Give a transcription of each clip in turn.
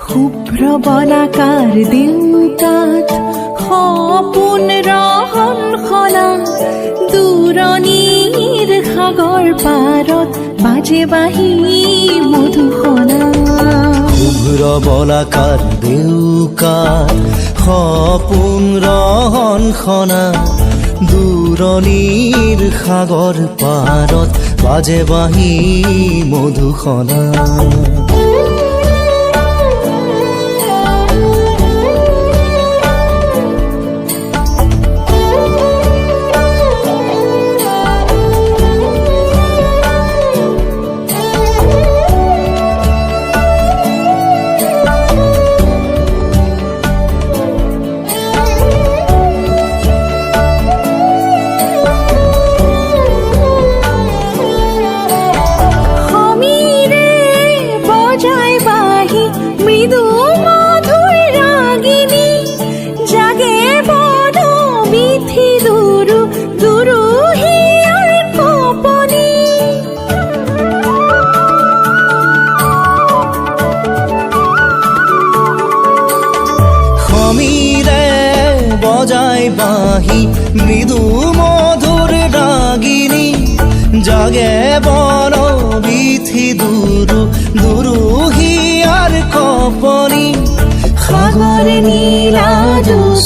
শুভ্ৰ বলাকাৰ দেউকাত সপোন ৰহন সলা দূৰণিৰ সাগৰ পাৰত বাজে বাঁহী মধুসনা। শুভ্ৰ বলাকাৰ দেউকাত সপোন ৰহন সনা দূৰণিৰ সাগৰ পাৰত বাজে বাঁহী মধুসনা। বজাই বাঁহী মৃদু মধুৰ ৰাগিনী জাগে বন বিথি দুৰু দুৰু হিয়াৰ কপনি। সাগৰ নীলা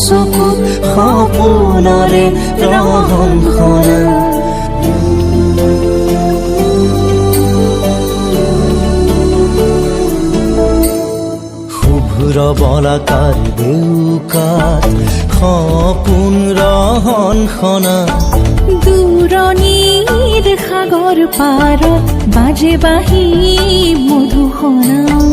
চকু সপোনৰে ৰহন সনা। শুভ্ৰ বলাকাৰ দেউকাত সপোন ৰহন সনা দূৰণিৰ সাগৰ পাৰত বাজে বাঁহী মধুসনা।